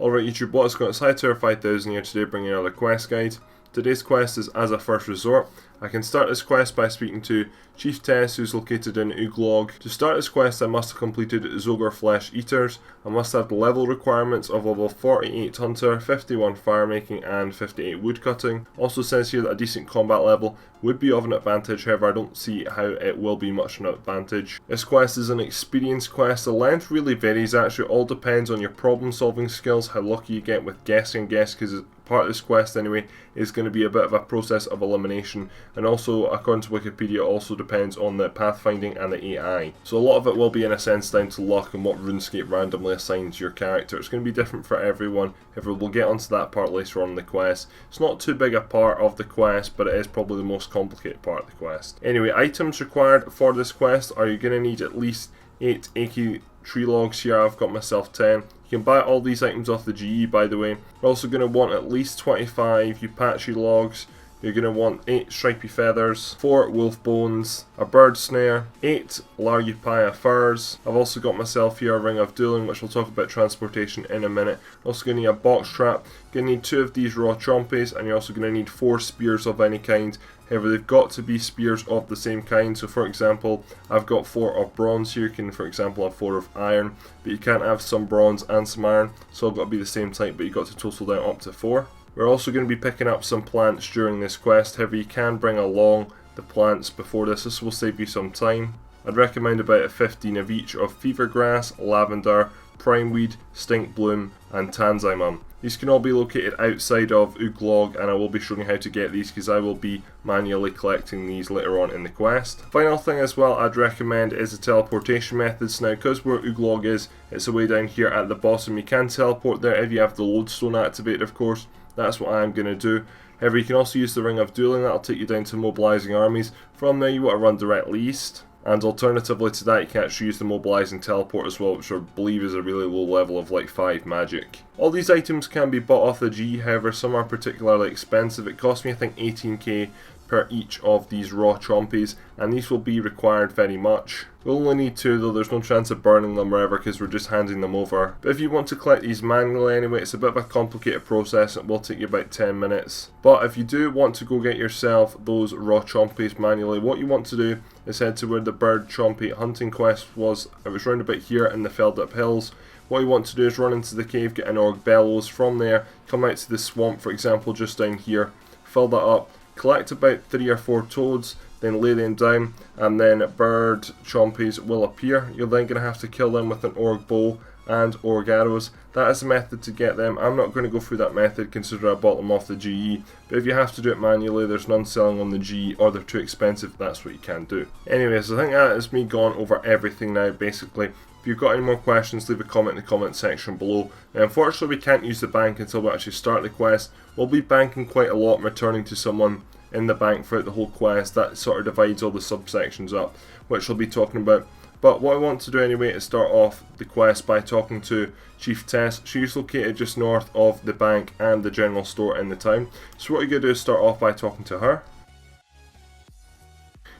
Alright YouTube, what's going on? It's Hightower 5000 here today bringing another quest guide. Today's quest is As a First Resort. I can start this quest by speaking to Chief Tess, who's located in Oo'glog. To start this quest I must have completed Zogre Flesh Eaters. I must have the level requirements of level 48 Hunter, 51 Firemaking and 58 Woodcutting. Also says here that a decent combat level would be of an advantage, however I don't see how it will be much of an advantage. This quest is an experience quest. The length really varies actually, it all depends on your problem solving skills, how lucky you get with guessing because part of this quest anyway is going to be a bit of a process of elimination, and also according to Wikipedia it also depends on the pathfinding and the AI. So a lot of it will be in a sense down to luck and what RuneScape randomly assigns your character. It's going to be different for everyone, however we'll get onto that part later on in the quest. It's not too big a part of the quest, but it is probably the most complicated part of the quest. Anyway, items required for this quest are you're going to need at least 8 Aki tree logs here. I've got myself 10. You can buy all these items off the GE by the way. We're also going to want at least 25 Upachi logs. You're going to want 8 stripy feathers, 4 wolf bones, a bird snare, 8 Larupaya furs. I've also got myself here a ring of dueling, which we'll talk about transportation in a minute. Also going to need a box trap. You're going to need 2 of these raw chompies, and you're also going to need 4 spears of any kind. However, they've got to be spears of the same kind. So for example, I've got 4 of bronze here. You can for example have 4 of iron, but you can't have some bronze and some iron. So I've got to be the same type, but you've got to total down up to 4. We're also going to be picking up some plants during this quest, however you can bring along the plants before this will save you some time. I'd recommend about 15 of each of fever grass, lavender, primeweed, stink bloom and tanzimum. These can all be located outside of Oo'glog, and I will be showing you how to get these because I will be manually collecting these later on in the quest. Final thing as well I'd recommend is the teleportation methods. Now because where Oo'glog is, it's away down here at the bottom. You can teleport there if you have the lodestone activated of course. That's what I'm going to do. However, you can also use the ring of dueling. That'll take you down to mobilizing armies. From there you want to run directly east. And alternatively to that you can actually use the mobilizing teleport as well, which I believe is a really low level of like 5 magic. All these items can be bought off the G, however some are particularly expensive. It cost me I think 18k per each of these raw chompies, and these will be required very much. We'll only need 2 though, there's no chance of burning them or ever because we're just handing them over. But if you want to collect these manually anyway, it's a bit of a complicated process. It will take you about 10 minutes. But if you do want to go get yourself those raw chompies manually, what you want to do is head to where the bird chompy hunting quest was. It was round about here in the felled up hills. What you want to do is run into the cave, get an org bellows, from there come out to the swamp for example just down here, fill that up, collect about 3 or 4 toads, then lay them down, and then bird chompies will appear. You're then going to have to kill them with an org bow and org arrows. That is the method to get them. I'm not going to go through that method considering I bought them off the GE, but if you have to do it manually there's none selling on the GE or they're too expensive. That's what you can do. Anyways, I think that is me gone over everything now basically. If you've got any more questions, leave a comment in the comment section below. Now, unfortunately we can't use the bank until we actually start the quest. We'll be banking quite a lot and returning to someone in the bank throughout the whole quest. That sort of divides all the subsections up, which we'll be talking about. But what I want to do anyway is start off the quest by talking to Chief Tess. She's located just north of the bank and the general store in the town. So what you're going to do is start off by talking to her.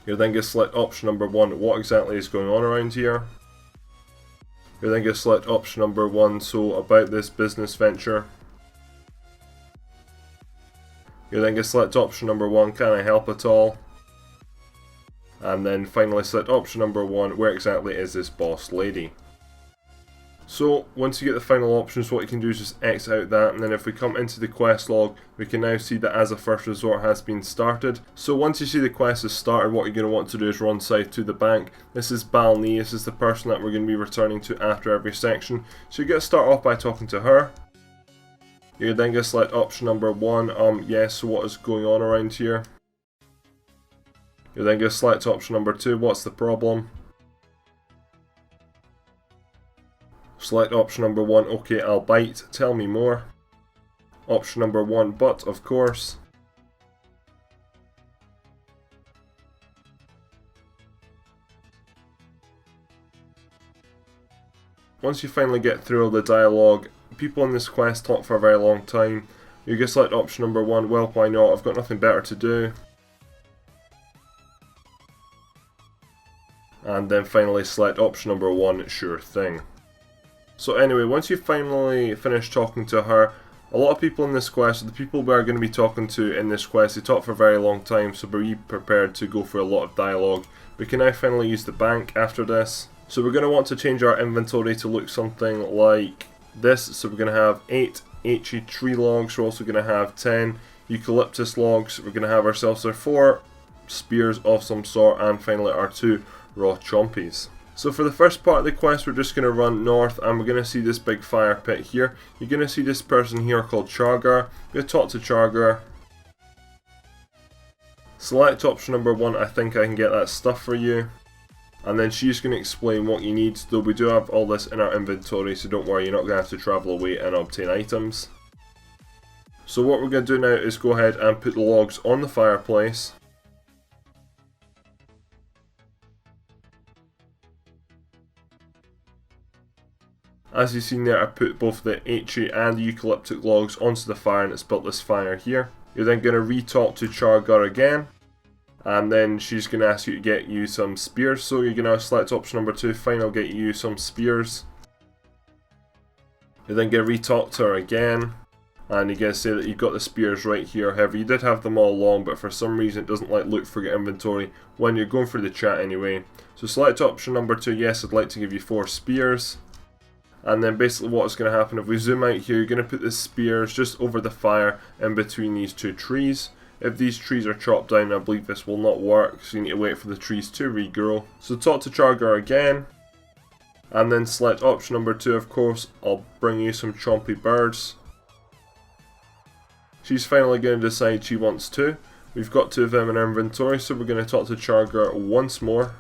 You're then going to select option number 1, what exactly is going on around here. You're then going to select option number 1, so about this business venture. You're then going to select option number 1, can I help at all? And then finally select option number 1, where exactly is this boss lady? So once you get the final options, what you can do is just X out that, and then if we come into the quest log we can now see that As a First Resort has been started. So once you see the quest is started, what you're going to want to do is run south to the bank. This is Balni, this is the person that we're going to be returning to after every section. So you're going to start off by talking to her. You're then going to select option number 1, yes, so what is going on around here? You're then going to select option number 2, what's the problem? Select option number 1, okay, I'll bite, tell me more. Option number 1, but of course. Once you finally get through all the dialogue, people in this quest talk for a very long time. You're going to select option number 1, well why not, I've got nothing better to do. And then finally select option number 1, sure thing. So anyway, once you finally finish talking to her, a lot of people in this quest, the people we are going to be talking to in this quest, they talk for a very long time, so be prepared to go for a lot of dialogue. We can now finally use the bank after this. So we're going to want to change our inventory to look something like this. So we're going to have 8 HE tree logs, we're also going to have 10 eucalyptus logs, we're going to have ourselves our 4 spears of some sort, and finally our 2 raw chompies. So for the first part of the quest, we're just going to run north and we're going to see this big fire pit here. You're going to see this person here called Chargar. Go talk to Chargar. Select option number 1, I think I can get that stuff for you. And then she's going to explain what you need, though we do have all this in our inventory, so don't worry, you're not going to have to travel away and obtain items. So what we're going to do now is go ahead and put the logs on the fireplace. As you've seen there, I put both the HE and the eucalyptic logs onto the fire and it's built this fire here. You're then going to re-talk to Chargar again. And then she's going to ask you to get you some spears. So you're going to select option number 2, fine, I'll get you some spears. You're then going to re-talk to her again. And you're going to say that you've got the spears right here. However, you did have them all along, but for some reason it doesn't like look for your inventory when you're going through the chat anyway. So select option number 2, yes, I'd like to give you 4 spears. And then basically what's going to happen, if we zoom out here, you're going to put the spears just over the fire in between these 2 trees. If these trees are chopped down, I believe this will not work, so you need to wait for the trees to regrow. So talk to Chargar again, and then select option number 2, of course, I'll bring you some chompy birds. She's finally going to decide she wants 2. We've got 2 of them in our inventory, so we're going to talk to Chargar once more.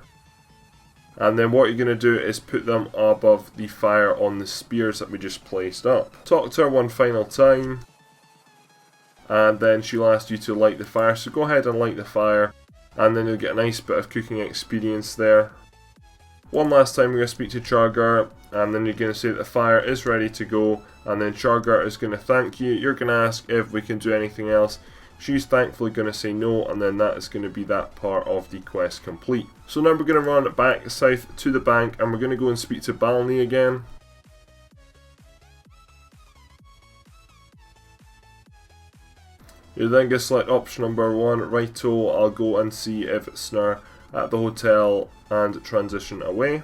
And then what you're going to do is put them above the fire on the spears that we just placed up. Talk to her one final time. And then she'll ask you to light the fire. So go ahead and light the fire. And then you'll get a nice bit of cooking experience there. One last time we're going to speak to Chargar. And then you're going to say that the fire is ready to go. And then Chargar is going to thank you. You're going to ask if we can do anything else. She's thankfully going to say no, and then that is going to be that part of the quest complete. So now we're going to run back south to the bank, and we're going to go and speak to Balney again. You're then going to select option number 1, righto, I'll go and see if it's Snur at the hotel and transition away.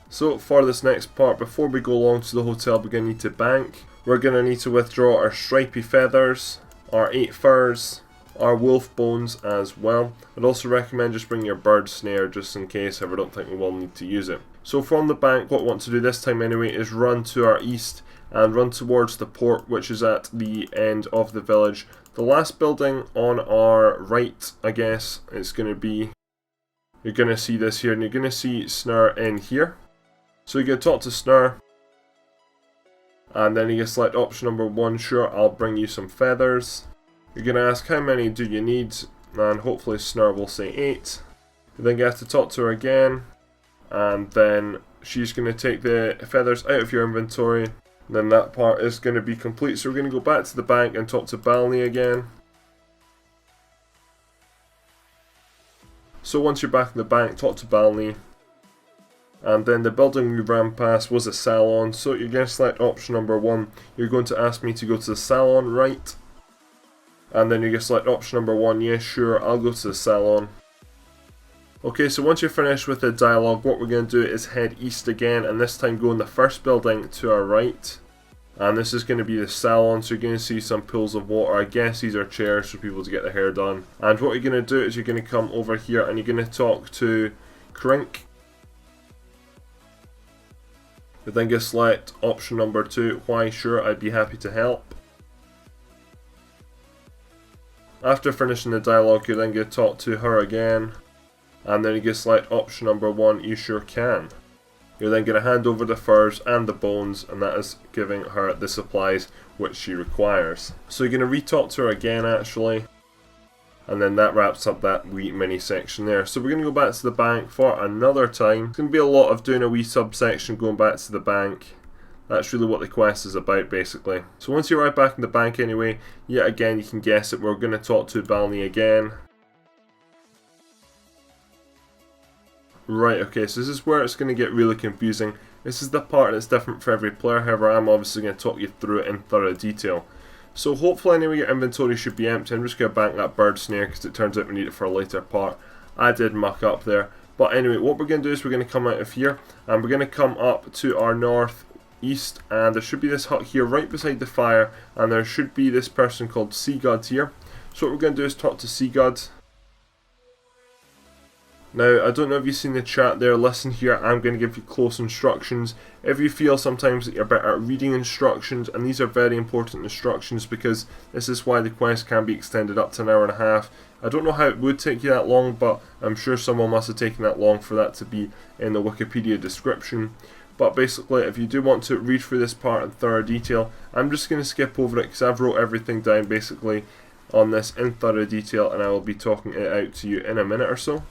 So for this next part, before we go along to the hotel, we're going to need to bank. We're going to need to withdraw our stripy feathers, our 8 furs, our wolf bones as well. I'd also recommend just bring your bird snare just in case, however I don't think we will need to use it. So from the bank, what we want to do this time anyway is run to our east and run towards the port, which is at the end of the village. The last building on our right, I guess, it's going to be, you're going to see this here, and you're going to see Snur in here. So you're going to talk to Snur. And then you can select option number 1, sure, I'll bring you some feathers. You're going to ask how many do you need, and hopefully Snur will say 8. You then get to talk to her again, and then she's going to take the feathers out of your inventory, and then that part is going to be complete. So we're going to go back to the bank and talk to Balney again. So once you're back in the bank, talk to Balney. And then the building we ran past was a salon, so you're going to select option number 1. You're going to ask me to go to the salon, right? And then you're going to select option number 1, yes, sure, I'll go to the salon. Okay, so once you're finished with the dialogue, what we're going to do is head east again, and this time go in the first building to our right. And this is going to be the salon, so you're going to see some pools of water. I guess these are chairs for people to get their hair done. And what you're going to do is you're going to come over here and you're going to talk to Crink. You then go select option number 2, why sure, I'd be happy to help. After finishing the dialogue, you then go talk to her again, and then you go select option number 1, you sure can. You're then going to hand over the furs and the bones, and that is giving her the supplies which she requires. So you're going to re-talk to her again actually, and then that wraps up that wee mini section there. So we're going to go back to the bank for another time. It's going to be a lot of doing a wee subsection going back to the bank. That's really what the quest is about basically. So once you're right back in the bank anyway, yet again you can guess it, we're going to talk to Balney again. Right, okay, so this is where it's going to get really confusing. This is the part that's different for every player, however I'm obviously going to talk you through it in thorough detail. So hopefully anyway your inventory should be empty. I'm just going to bank that bird snare because it turns out we need it for a later part. I did muck up there. But anyway, what we're going to do is we're going to come out of here and we're going to come up to our northeast, and there should be this hut here right beside the fire, and there should be this person called Seagod here. So what we're going to do is talk to Seagod. Now, I don't know if you've seen the chat there, listen here, I'm going to give you close instructions. If you feel sometimes that you're better at reading instructions, and these are very important instructions because this is why the quest can be extended up to an hour and a half. I don't know how it would take you that long, but I'm sure someone must have taken that long for that to be in the Wikipedia description. But basically, if you do want to read through this part in thorough detail, I'm just going to skip over it because I've wrote everything down basically on this in thorough detail, and I will be talking it out to you in a minute or so.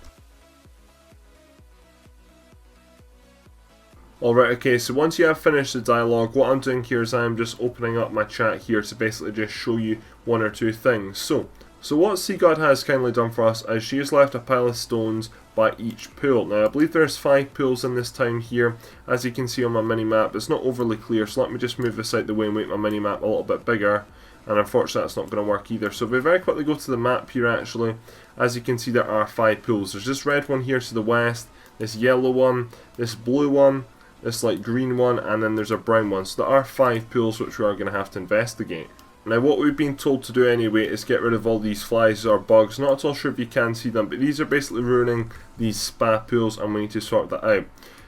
Alright, okay, so once you have finished the dialogue, what I'm doing here is I'm just opening up my chat here to basically just show you one or two things. So what Seagod has kindly done for us is she has left a pile of stones by each pool. Now I believe there's 5 pools in this town here, as you can see on my mini-map. It's not overly clear, so let me just move this out the way and make my mini-map a little bit bigger. And unfortunately that's not going to work either. So we very quickly go to the map here actually. As you can see there are 5 pools. There's this red one here to the west, this yellow one, this blue one, this light green one, and then there's a brown one. So there are 5 pools which we are going to have to investigate. Now what we've been told to do anyway is get rid of all these flies or bugs. Not at all sure if you can see them, but these are basically ruining these spa pools and we need to sort that out.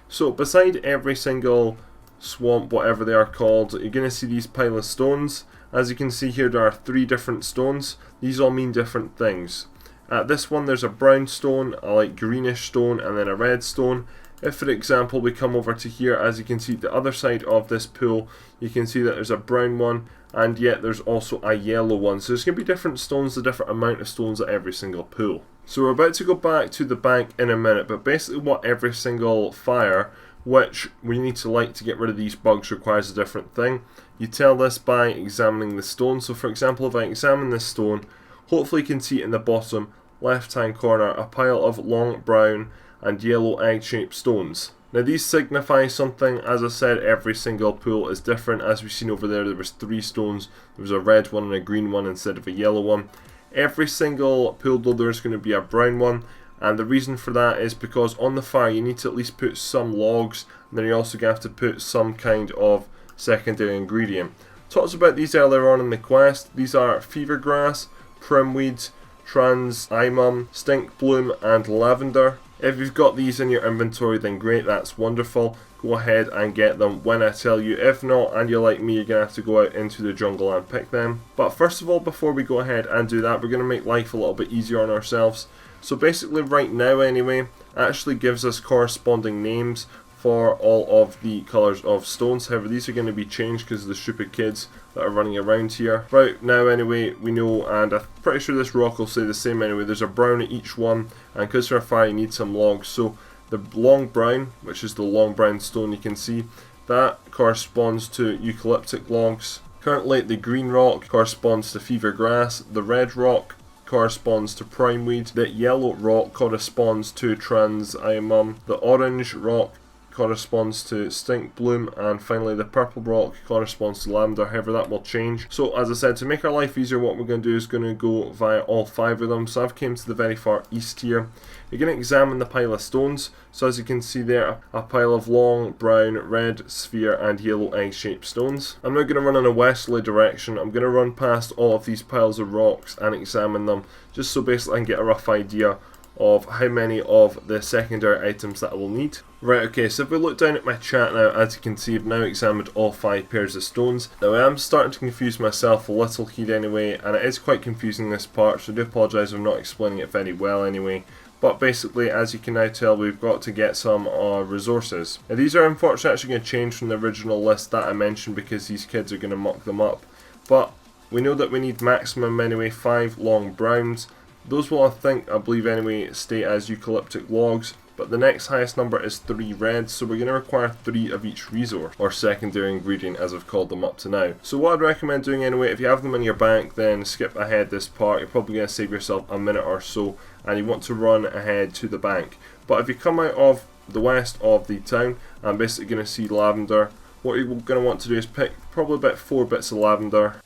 So beside every single swamp, whatever they are called, you're going to see these pile of stones. As you can see here there are 3 different stones. These all mean different things. At this one there's a brown stone, a light greenish stone, and then a red stone. If for example we come over to here, as you can see the other side of this pool, you can see that there's a brown one, and yet there's also a yellow one. So there's going to be different stones, a different amount of stones at every single pool. So we're about to go back to the bank in a minute, but basically what every single fire which we need to light to get rid of these bugs requires a different thing. You tell this by examining the stone. So for example, if I examine this stone, hopefully you can see in the bottom left hand corner a pile of long brown and yellow egg-shaped stones. Now these signify something. As I said, every single pool is different. As we've seen over there, there was 3 stones. There was a red one and a green one instead of a yellow one. Every single pool though there's going to be a brown one, and the reason for that is because on the fire you need to at least put some logs, and then you're also going to have to put some kind of secondary ingredient. Talked about these earlier on in the quest. These are fever grass, primweed, trans-imum, stink bloom, and lavender. If you've got these in your inventory then great, that's wonderful. Go ahead and get them when I tell you. If not, and you're like me, you're going to have to go out into the jungle and pick them. But first of all, before we go ahead and do that, we're going to make life a little bit easier on ourselves. So basically right now anyway, actually gives us corresponding names for all of the colours of stones. However, these are going to be changed because of the stupid kids that are running around here. Right now anyway, we know, and I'm pretty sure this rock will say the same anyway, there's a brown at each one, and because for a fire you need some logs. So the long brown, which is the long brown stone you can see, that corresponds to eucalyptic logs. Currently the green rock corresponds to fever grass, the red rock corresponds to primeweed, the yellow rock corresponds to trans-imum, the orange rock corresponds to stink bloom, and finally the purple rock corresponds to lavender. However, that will change. So as I said, to make our life easier, what we're going to do is going to go via all 5 of them. So I've came to the very far east here. You're going to examine the pile of stones. So as you can see there, a pile of long brown, red, sphere and yellow egg-shaped stones. I'm now going to run in a westerly direction. I'm going to run past all of these piles of rocks and examine them, just so basically I can get a rough idea of how many of the secondary items that I will need. Right, okay, so if we look down at my chat now, as you can see, I've now examined all 5 pairs of stones. Now I am starting to confuse myself a little here anyway, and it is quite confusing this part, so I do apologise for not explaining it very well anyway. But basically, as you can now tell, we've got to get some resources. Now these are unfortunately actually going to change from the original list that I mentioned because these kids are going to muck them up. But we know that we need maximum anyway 5 long browns. Those will I believe anyway stay as eucalyptic logs, but the next highest number is 3 reds, so we're going to require 3 of each resource, or secondary ingredient as I've called them up to now. So what I'd recommend doing anyway, if you have them in your bank, then skip ahead this part. You're probably going to save yourself a minute or so, and you want to run ahead to the bank. But if you come out of the west of the town. I'm basically going to see lavender. What you're going to want to do is pick probably about 4 bits of lavender.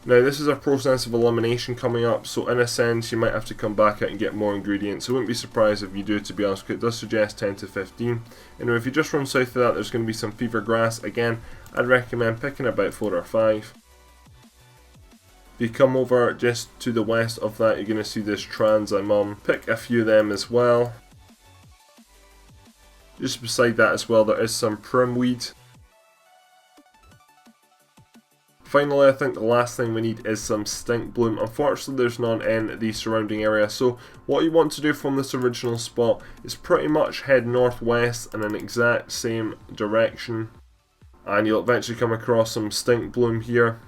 Now this is a process of elimination coming up, so in a sense you might have to come back out and get more ingredients. I wouldn't be surprised if you do, to be honest, because it does suggest 10 to 15. Anyway, if you just run south of that, there's going to be some fever grass. Again, I'd recommend picking about 4 or 5. If you come over just to the west of that, you're going to see this transimum. Pick a few of them as well. Just beside that as well, there is some primweed. Finally, I think the last thing we need is some stink bloom. Unfortunately, there's none in the surrounding area. So what you want to do from this original spot is pretty much head northwest in an exact same direction. And you'll eventually come across some stink bloom here.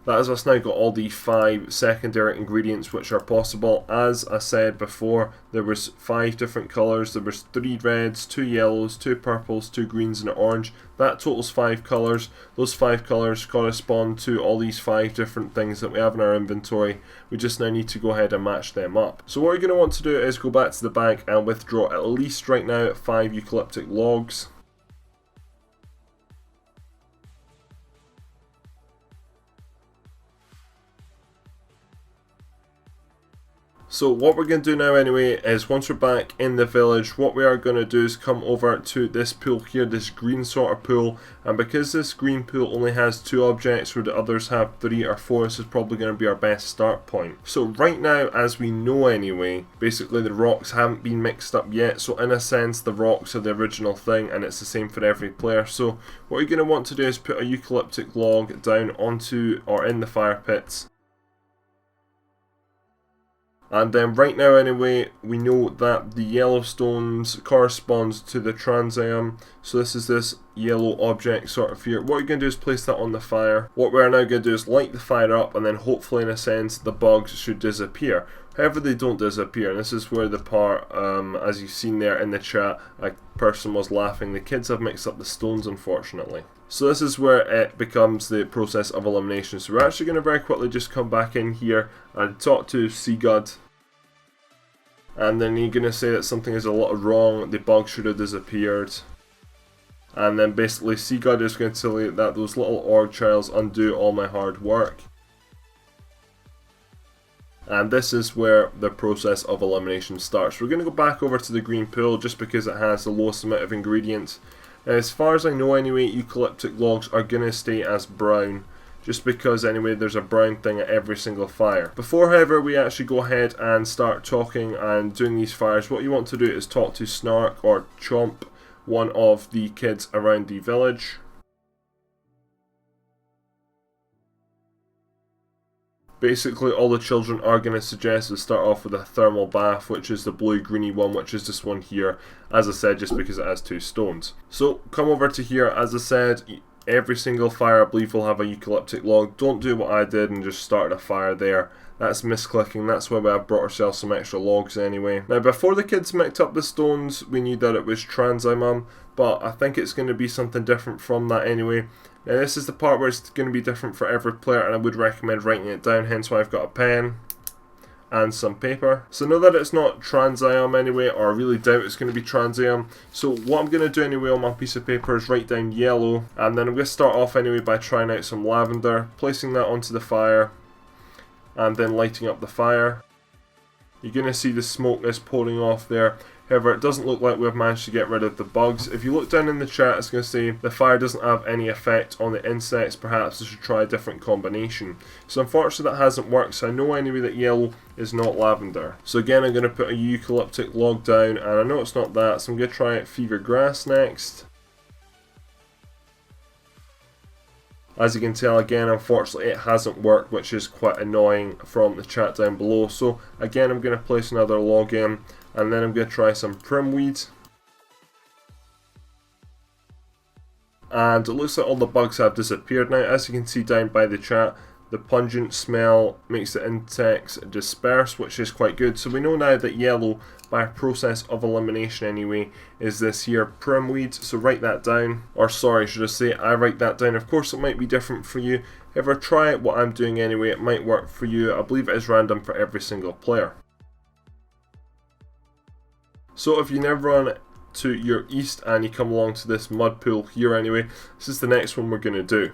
That has us now got all the 5 secondary ingredients which are possible. As I said before, there was 5 different colours. There was 3 reds, 2 yellows, 2 purples, 2 greens and an orange. That totals 5 colours. Those 5 colours correspond to all these 5 different things that we have in our inventory. We just now need to go ahead and match them up. So what you're going to want to do is go back to the bag and withdraw at least right now 5 eucalyptic logs. So what we're going to do now anyway is once we're back in the village, what we are going to do is come over to this pool here, this green sort of pool, and because this green pool only has 2 objects where the others have 3 or 4, this is probably going to be our best start point. So right now, as we know anyway, basically the rocks haven't been mixed up yet, so in a sense the rocks are the original thing and it's the same for every player. So what you're going to want to do is put a eucalyptic log down onto or in the fire pits. And then right now anyway, we know that the yellow stones corresponds to the transium. So this is this yellow object sort of here. What you're going to do is place that on the fire. What we're now going to do is light the fire up, and then hopefully in a sense the bugs should disappear. However, they don't disappear, and this is where the part, as you've seen there in the chat, a person was laughing. The kids have mixed up the stones, unfortunately. So this is where it becomes the process of elimination. So we're actually going to very quickly just come back in here and talk to Seagud. And then you're going to say that something is a lot wrong, the bug should have disappeared. And then basically Seagud is going to tell you that those little org childs undo all my hard work. And this is where the process of elimination starts. We're going to go back over to the green pool just because it has the lowest amount of ingredients. As far as I know anyway, eucalyptic logs are going to stay as brown. Just because anyway there's a brown thing at every single fire. Before however we actually go ahead and start talking and doing these fires, what you want to do is talk to Snark or Chomp, one of the kids around the village. Basically all the children are going to suggest to start off with a thermal bath, which is the blue greeny one, which is this one here, as I said, just because it has 2 stones. So come over to here. As I said, every single fire I believe will have a eucalyptic log. Don't do what I did and just start a fire there. That's misclicking. That's why we have brought ourselves some extra logs anyway. Now before the kids mixed up the stones, we knew that it was transimum, but I think it's going to be something different from that anyway. Now this is the part where it's going to be different for every player, and I would recommend writing it down, hence why I've got a pen and some paper. So know that it's not transium anyway, or I really doubt it's going to be transium. So what I'm going to do anyway on my piece of paper is write down yellow, and then I'm going to start off anyway by trying out some lavender, placing that onto the fire, and then lighting up the fire. You're going to see the smoke that's pouring off there. However, it doesn't look like we've managed to get rid of the bugs. If you look down in the chat, it's going to say the fire doesn't have any effect on the insects. Perhaps we should try a different combination. So unfortunately that hasn't worked. So I know anyway that yellow is not lavender. So again, I'm going to put a eucalyptic log down, and I know it's not that. So I'm going to try out fever grass next. As you can tell, again, unfortunately it hasn't worked, which is quite annoying from the chat down below. So again, I'm going to place another log in, and then I'm going to try some primweed. And it looks like all the bugs have disappeared now. As you can see down by the chat, the pungent smell makes the insects disperse, which is quite good. So we know now that yellow, by a process of elimination anyway, is this here primweed. So write that down, or sorry, should I say I write that down. Of course it might be different for you. However, try it what I'm doing anyway, it might work for you. I believe it is random for every single player. So if you now run to your east and you come along to this mud pool here anyway, this is the next one we're going to do.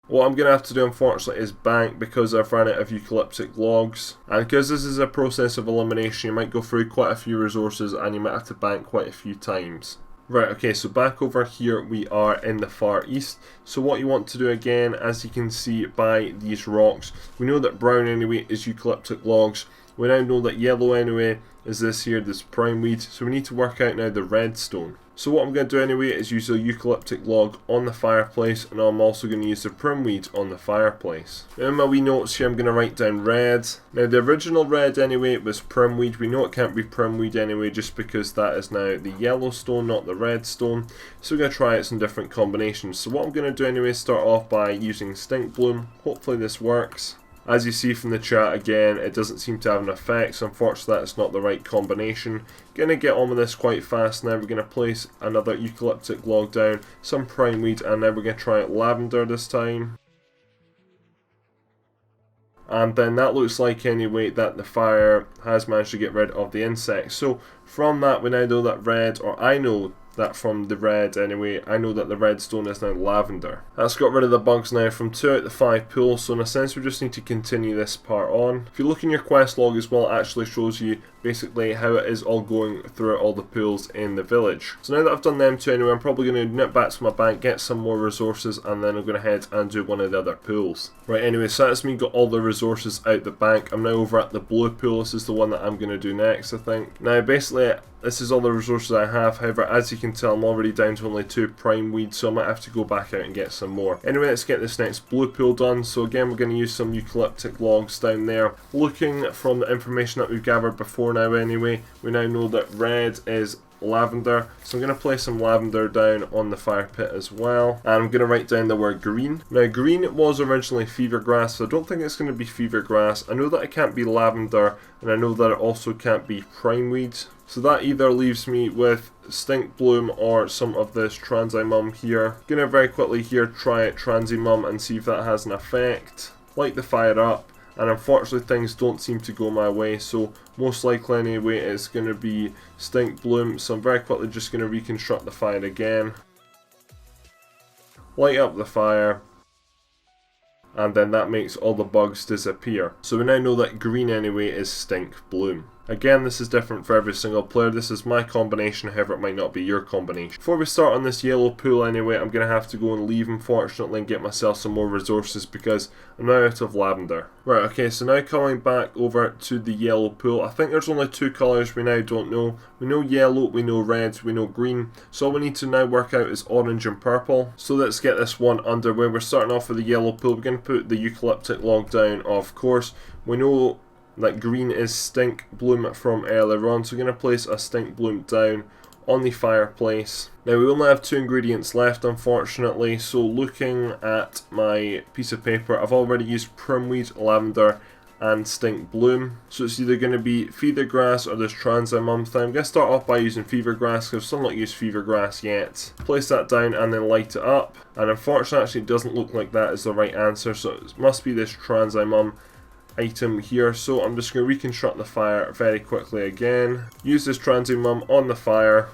What I'm going to have to do unfortunately is bank because I've run out of eucalyptic logs, and because this is a process of elimination you might go through quite a few resources and you might have to bank quite a few times. Right, okay, so back over here we are in the far east. So what you want to do again, as you can see by these rocks, we know that brown anyway is eucalyptic logs. We now know that yellow anyway is this here, this prime weed. So we need to work out now the redstone. So what I'm going to do anyway is use a eucalyptic log on the fireplace, and I'm also going to use the primweed on the fireplace. Now in my wee notes here I'm going to write down red. Now the original red anyway was primweed. We know it can't be primweed anyway just because that is now the yellow stone, not the red stone. So we're going to try out some different combinations. So what I'm going to do anyway is start off by using stink bloom. Hopefully this works. As you see from the chat again, it doesn't seem to have an effect, so unfortunately that's not the right combination. Gonna get on with this quite fast now. We're gonna place another eucalyptic log down, some prime weed, and then we're gonna try out lavender this time. And then that looks like anyway that the fire has managed to get rid of the insects. So from that we now know that red, or I know that from the red anyway, I know that the redstone is now lavender. That's got rid of the bugs now from 2 out of the 5 pools, so in a sense we just need to continue this part on. If you look in your quest log as well, it actually shows you basically how it is all going throughout all the pools in the village. So now that I've done them two anyway, I'm probably going to nip back to my bank, get some more resources, and then I'm going to head and do one of the other pools. Right, anyway, so that's me got all the resources out the bank. I'm now over at the blue pool. This is the one that I'm going to do next, I think. Now basically this is all the resources I have. However, as you can tell, I'm already down to only 2 prime weeds, so I might have to go back out and get some more. Anyway, let's get this next blue pool done. So again, we're going to use some eucalyptic logs down there. Looking from the information that we've gathered before now anyway, we now know that red is lavender, so I'm going to place some lavender down on the fire pit as well, and I'm going to write down the word green. Now green was originally fever grass, so I don't think it's going to be fever grass. I know that it can't be lavender, and I know that it also can't be prime weed, so that either leaves me with stink bloom or some of this transimum here. Going to very quickly here try it transimum and see if that has an effect. Light the fire up, and unfortunately things don't seem to go my way, so most likely anyway it's going to be stink bloom. So I'm very quickly just going to reconstruct the fire again, light up the fire, and then that makes all the bugs disappear. So we now know that green anyway is stink bloom. Again, this is different for every single player. This is my combination, however it might not be your combination. Before we start on this yellow pool anyway, I'm going to have to go and leave unfortunately and get myself some more resources because I'm now out of lavender. Right, okay, so now coming back over to the yellow pool. I think there's only 2 colours we now don't know. We know yellow, we know red, we know green. So all we need to now work out is orange and purple. So let's get this one underway. We're starting off with the yellow pool. We're going to put the eucalyptic log down, of course. We know that green is stink bloom from earlier on, so we're going to place a stink bloom down on the fireplace. Now we only have 2 ingredients left unfortunately, so looking at my piece of paper, I've already used primweed, lavender and stink bloom. So it's either going to be fever grass or this transimum thing. I'm going to start off by using fever grass because I've still not used fever grass yet. Place that down and then light it up, and unfortunately actually it doesn't look like that is the right answer, so it must be this transimum item here. So I'm just going to reconstruct the fire very quickly again, use this transimum on the fire,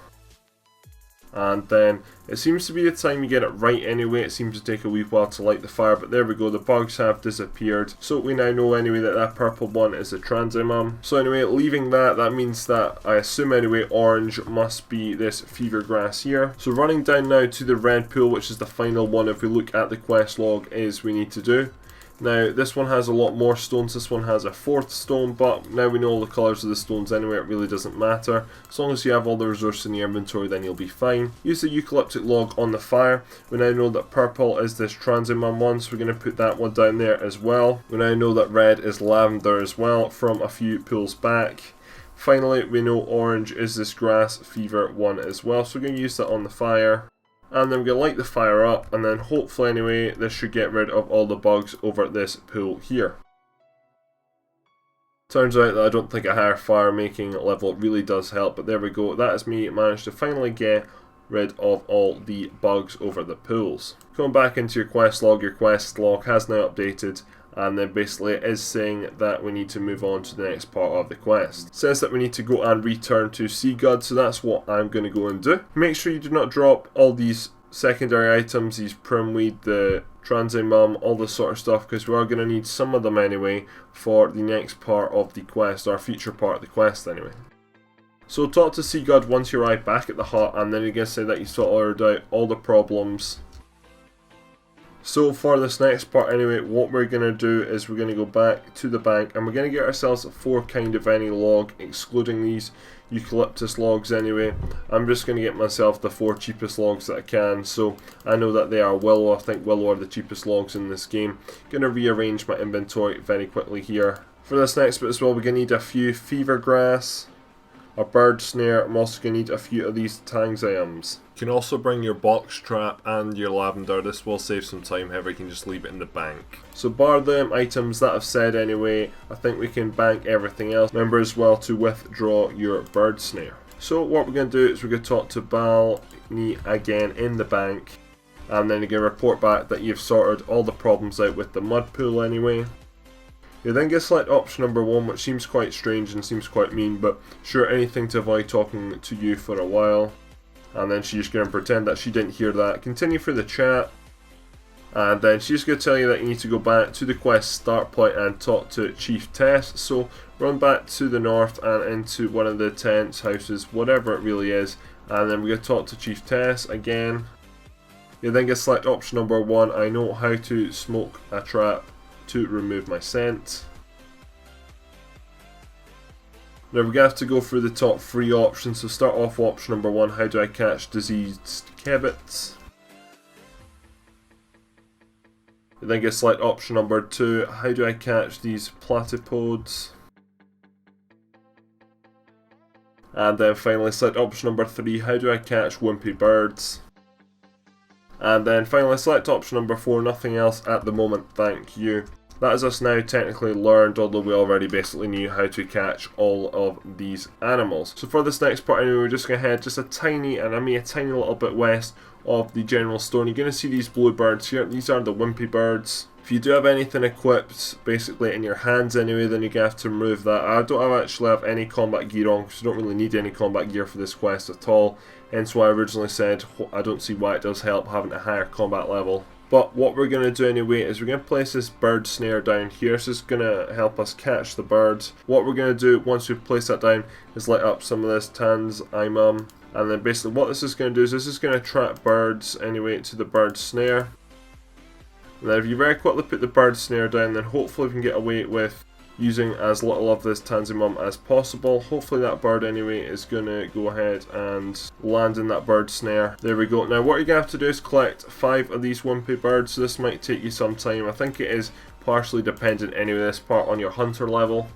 and then it seems to be the time you get it right anyway. It seems to take a wee while to light the fire, but there we go, the bugs have disappeared. So we now know anyway that that purple one is a transimum. So anyway, leaving that, that means that I assume anyway orange must be this fever grass here. So running down now to the red pool, which is the final one if we look at the quest log is we need to do. Now this one has a lot more stones, this one has a 4th stone, but now we know all the colours of the stones anyway, it really doesn't matter. As long as you have all the resources in your inventory then you'll be fine. Use the eucalyptic log on the fire. We now know that purple is this transimum one, so we're going to put that one down there as well. We now know that red is lavender as well from a few pools back. Finally we know orange is this grass fever one as well, so we're going to use that on the fire. And then we're going to light the fire up, and then hopefully anyway this should get rid of all the bugs over at this pool here. Turns out that I don't think a higher fire making level really does help, but there we go. That is me managed to finally get rid of all the bugs over the pools. Going back into your quest log has now updated, and then basically it is saying that we need to move on to the next part of the quest. It says that we need to go and return to Seagud, so that's what I'm going to go and do. Make sure you do not drop all these secondary items, these primweed, the transimum, all this sort of stuff, because we are going to need some of them anyway for the next part of the quest, or future part of the quest anyway. So talk to Seagud once you arrive back at the hut, and then you're going to say that you sorted out all the problems. So for this next part anyway, what we're going to do is we're going to go back to the bank, and we're going to get ourselves 4 kind of any log, excluding these eucalyptus logs anyway. I'm just going to get myself the 4 cheapest logs that I can, so I know that they are willow. I think willow are the cheapest logs in this game. Going to rearrange my inventory very quickly here. For this next bit as well, we're going to need a few fever grass, a bird snare. I'm also going to need a few of these tanxiums. You can also bring your box trap and your lavender. This will save some time, however you can just leave it in the bank. So bar the items that I've said anyway, I think we can bank everything else. Remember as well to withdraw your bird snare. So what we're going to do is we're going to talk to Balni again in the bank, and then you're going to report back that you've sorted all the problems out with the mud pool anyway. You then get select option number 1, which seems quite strange and seems quite mean, but sure, anything to avoid talking to you for a while. And then she's going to pretend that she didn't hear that. Continue through the chat. And then she's going to tell you that you need to go back to the quest start point and talk to Chief Tess. So run back to the north and into one of the tents, houses, whatever it really is. And then we're going to talk to Chief Tess again. You then get select option number 1. I know how to smoke a trap to remove my scent. Now we're going to have to go through the top 3 options, so start off with option number 1, how do I catch diseased kebits? You then get select option number 2, how do I catch these platypodes? And then finally select option number 3, how do I catch wimpy birds? And then finally select option number 4, nothing else at the moment, thank you. That is us now technically learned, although we already basically knew how to catch all of these animals. So for this next part anyway, we're just going to head just a tiny, and I mean a tiny little bit west of the general store. And you're going to see these blue birds here. These are the wimpy birds. If you do have anything equipped basically in your hands anyway, then you're going to have to remove that. I don't actually have any combat gear on, because you don't really need any combat gear for this quest at all. Hence why I originally said I don't see why it does help having a higher combat level. But what we're going to do anyway is we're going to place this bird snare down here. This is going to help us catch the birds. What we're going to do once we've placed that down is light up some of this tansimum. And then basically what this is going to do is this is going to trap birds anyway to the bird snare. And then if you very quickly put the bird snare down, then hopefully we can get away with using as little of this tansimum as possible. Hopefully that bird anyway is going to go ahead and land in that bird snare. There we go. Now what you're going to have to do is collect 5 of these wimpy birds. So this might take you some time. I think it is partially dependent anyway, this part, on your hunter level.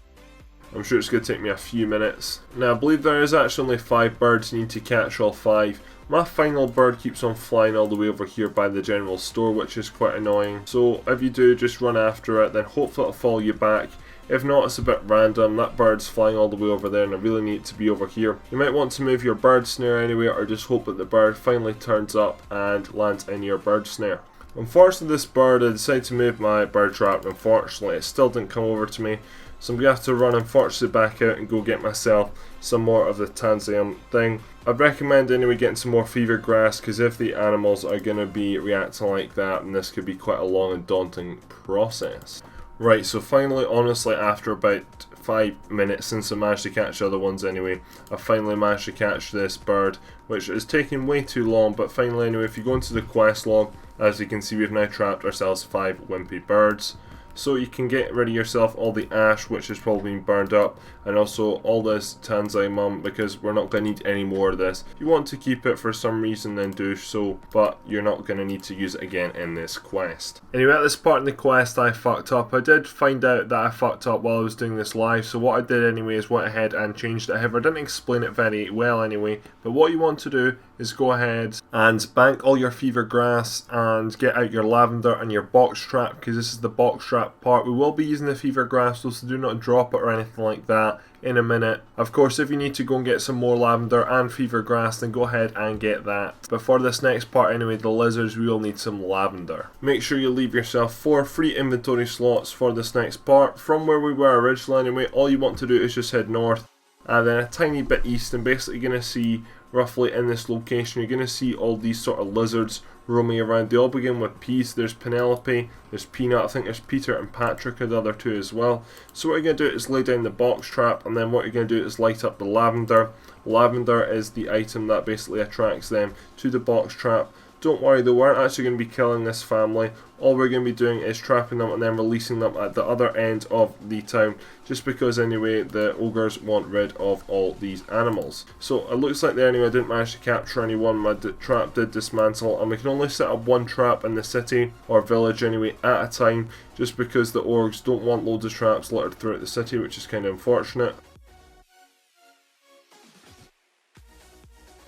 I'm sure it's going to take me a few minutes. Now I believe there is actually only 5 birds. You need to catch all 5. My final bird keeps on flying all the way over here by the general store, which is quite annoying. So if you do, just run after it, then hopefully it'll follow you back. If not, it's a bit random. That bird's flying all the way over there and I really need it to be over here. You might want to move your bird snare anyway, or just hope that the bird finally turns up and lands in your bird snare. Unfortunately, this bird, I decided to move my bird trap. Unfortunately, it still didn't come over to me. So I'm going to have to run, unfortunately, back out and go get myself some more of the tansium thing. I'd recommend anyway getting some more fever grass, because if the animals are going to be reacting like that, then this could be quite a long and daunting process. Right, so finally, honestly, after about 5 minutes since I managed to catch the other ones anyway, I finally managed to catch this bird, which is taking way too long, but finally anyway, if you go into the quest log, as you can see, we've now trapped ourselves 5 wimpy birds. So you can get rid of yourself all the ash, which has probably been burned up, and also all this tansimum, because we're not going to need any more of this. If you want to keep it for some reason, then do so, but you're not going to need to use it again in this quest. Anyway, at this part in the quest I fucked up. I did find out that I fucked up while I was doing this live, so what I did anyway is went ahead and changed it. However, I didn't explain it very well anyway, but what you want to do is go ahead and bank all your fever grass and get out your lavender and your box trap, because this is the box trap trap part. We will be using the fever grass though, so do not drop it or anything like that in a minute. Of course, if you need to go and get some more lavender and fever grass, then go ahead and get that. But for this next part anyway, the lizards, we will need some lavender. Make sure you leave yourself 4 free inventory slots for this next part. From where we were originally anyway, all you want to do is just head north and then a tiny bit east, and basically you're going to see roughly in this location, you're going to see all these sort of lizards roaming around. They all begin with P's. There's Penelope, there's Peanut, I think there's Peter and Patrick are the other two as well. So what you're going to do is lay down the box trap, and then what you're going to do is light up the lavender. Lavender is the item that basically attracts them to the box trap. Don't worry though, we aren't actually going to be killing this family. All we're going to be doing is trapping them and then releasing them at the other end of the town, just because anyway the ogres want rid of all these animals. So it looks like there anyway I didn't manage to capture anyone. My trap did dismantle, and we can only set up 1 trap in the city or village anyway at a time, just because the orcs don't want loads of traps littered throughout the city, which is kind of unfortunate.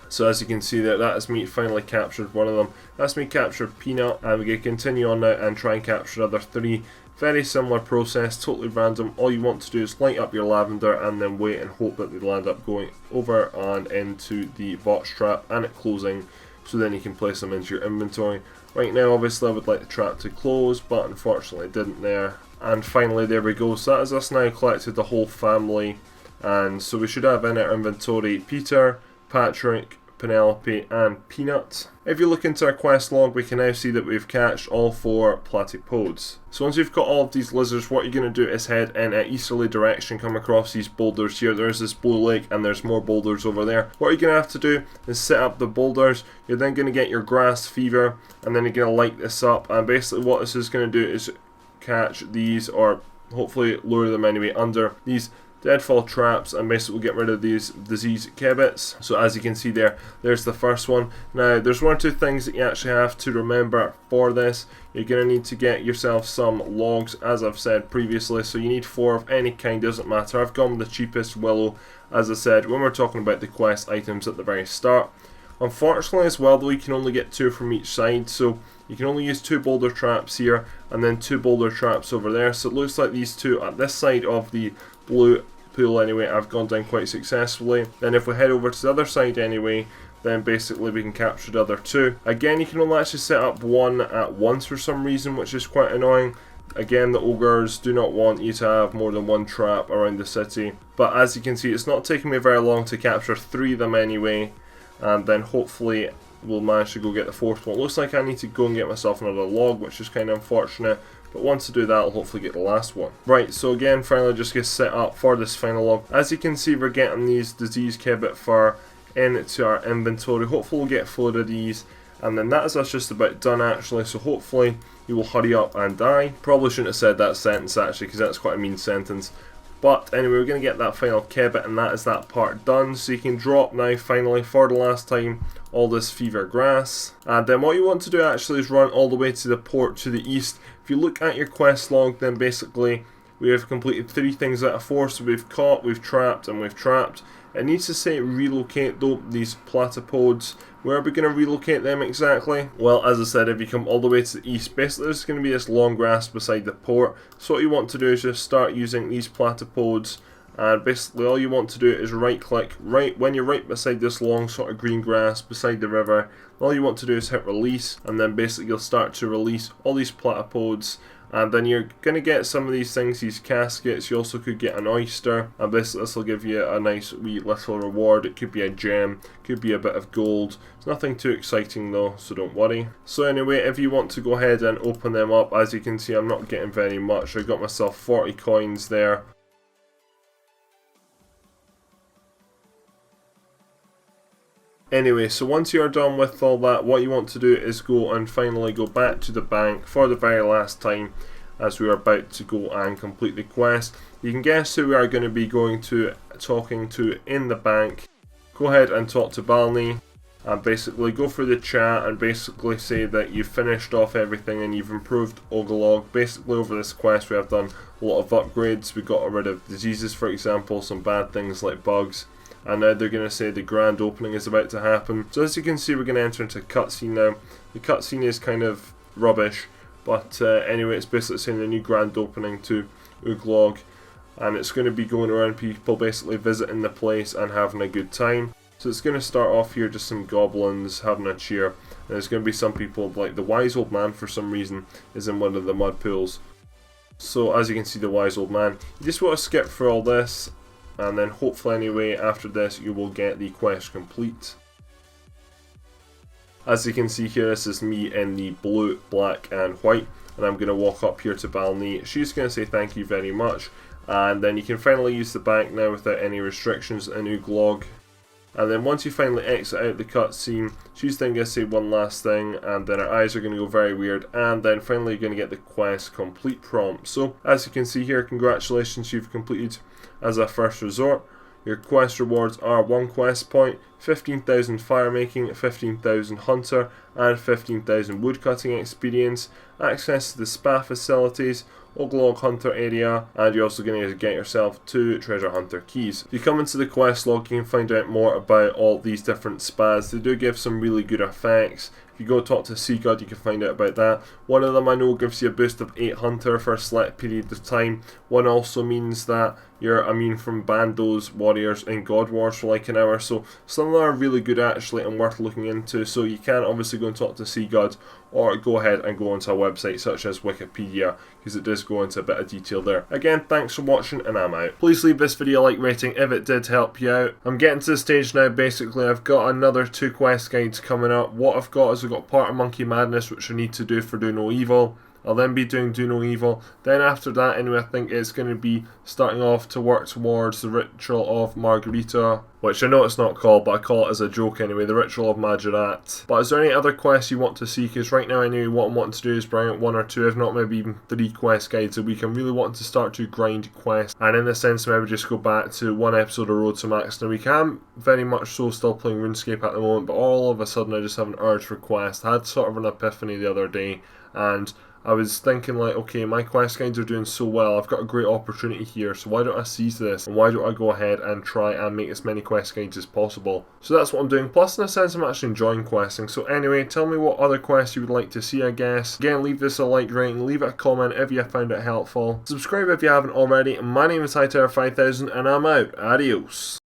So as you can see there, that is me finally captured one of them. That's me captured Peanut, and we can continue on now and try and capture the other 3. Very similar process, totally random. All you want to do is light up your lavender and then wait and hope that they land up going over and into the box trap and it closing, so then you can place them into your inventory. Right now obviously I would like the trap to close, but unfortunately it didn't there. And finally there we go, so that is us now collected the whole family, and so we should have in our inventory Peter, Patrick, Penelope and Peanut. If you look into our quest log, we can now see that we've catched all 4 platypodes. So once you've got all of these lizards, what you're going to do is head in an easterly direction, come across these boulders here. There's this blue lake and there's more boulders over there. What you're going to have to do is set up the boulders. You're then going to get your grass fever, and then you're going to light this up, and basically what this is going to do is catch these, or hopefully lure them anyway, under these deadfall traps, and basically get rid of these disease kebits. So as you can see there, there's the first one. Now there's 1 or 2 things that you actually have to remember for this. You're going to need to get yourself some logs, as I've said previously, so you need 4 of any kind, doesn't matter. I've gone with the cheapest willow, as I said when we're talking about the quest items at the very start. Unfortunately as well though, you can only get 2 from each side, so you can only use 2 boulder traps here and then 2 boulder traps over there. So it looks like these 2 at this side of the blue pool anyway I've gone down quite successfully. Then if we head over to the other side anyway, then basically we can capture the other 2. Again, you can only actually set up 1 at once for some reason, which is quite annoying. Again, the ogres do not want you to have more than 1 trap around the city. But as you can see, it's not taking me very long to capture 3 of them anyway, and then hopefully we'll manage to go get the 4th one. Looks like I need to go and get myself another log, which is kind of unfortunate. But once I do that, I'll hopefully get the last one. Right, so again, finally just get set up for this final log. As you can see, we're getting these disease kebit fur into our inventory. Hopefully we'll get 4 of these, and then that is us just about done actually. So hopefully you will hurry up and die. Probably shouldn't have said that sentence actually, because that's quite a mean sentence. But anyway, we're going to get that final kebit, and that is that part done. So you can drop now finally for the last time all this fever grass. And then what you want to do actually is run all the way to the port to the east. If you look at your quest log, then basically we have completed 3 things out of 4. So we've caught, we've trapped, and we've trapped. It needs to say relocate though, these platypodes. Where are we going to relocate them exactly? Well, as I said, if you come all the way to the east, basically there's going to be this long grass beside the port. So what you want to do is just start using these platypodes, and basically all you want to do is right click right when you're right beside this long sort of green grass beside the river. All you want to do is hit release, and then basically you'll start to release all these platypodes. And then you're going to get some of these things, these caskets. You also could get an oyster, and this will give you a nice wee little reward. It could be a gem, could be a bit of gold. It's nothing too exciting though, so don't worry. So anyway, if you want to go ahead and open them up, as you can see I'm not getting very much. I got myself 40 coins there. Anyway, so once you're done with all that, what you want to do is go and finally go back to the bank for the very last time, as we are about to go and complete the quest. You can guess who we are going to be talking to in the bank. Go ahead and talk to Balney, and basically go through the chat and basically say that you've finished off everything and you've improved Oo'glog. Basically over this quest we have done a lot of upgrades. We got rid of diseases, for example, some bad things like bugs. And now they're going to say the grand opening is about to happen. So as you can see, we're going to enter into a cutscene now. The cutscene is kind of rubbish, But anyway, it's basically saying the new grand opening to Oo'glog, and it's going to be going around people basically visiting the place and having a good time. So it's going to start off here, just some goblins having a cheer, and there's going to be some people, like the wise old man for some reason is in one of the mud pools. So as you can see, the wise old man, you just want to skip through all this, and then hopefully anyway after this you will get the quest complete. As you can see here, this is me in the blue, black and white, and I'm going to walk up here to Balni. She's going to say thank you very much, and then you can finally use the bank now without any restrictions in Oo'glog. And then once you finally exit out the cutscene, she's then going to say one last thing, and then her eyes are going to go very weird, and then finally you're going to get the quest complete prompt. So as you can see here, congratulations, you've completed as a first resort. Your quest rewards are 1 quest point, 15,000 fire making, 15,000 hunter, and 15,000 woodcutting experience, access to the spa facilities, Oo'glog hunter area, and you're also going to get yourself 2 treasure hunter keys. If you come into the quest log, you can find out more about all these different spas. They do give some really good effects. If you go talk to Sea God, you can find out about that. One of them I know gives you a boost of 8 hunter for a select period of time. One also means that you're immune from bandos, warriors and god wars for like an hour. So some of them are really good actually and worth looking into. So you can obviously go and talk to Sea God, or go ahead and go onto a website such as Wikipedia, because it does go into a bit of detail there. Again, thanks for watching and I'm out. Please leave this video a like rating if it did help you out. I'm getting to the stage now, basically I've got another 2 quest guides coming up. What I've got is I've got part of Monkey Madness, which I need to do for Do No Evil. I'll then be doing Do No Evil. Then after that anyway, I think it's going to be starting off to work towards the Ritual of Margarita, which I know it's not called, but I call it as a joke anyway, the Ritual of Majorat. But is there any other quests you want to see? Because right now anyway, what I'm wanting to do is bring out 1 or 2, if not maybe even 3 quest guides a week. I'm really wanting to start to grind quests, and in a sense maybe just go back to 1 episode of Road to Max. Now we can very much so still playing RuneScape at the moment, but all of a sudden I just have an urge for quests. I had sort of an epiphany the other day, and I was thinking like, okay, my quest guides are doing so well, I've got a great opportunity here, so why don't I seize this, and why don't I go ahead and try and make as many quest guides as possible. So that's what I'm doing, plus in a sense I'm actually enjoying questing. So anyway, tell me what other quests you would like to see, I guess. Again, leave this a like rating, leave it a comment if you found it helpful. Subscribe if you haven't already. My name is Hightower 5000 and I'm out. Adios.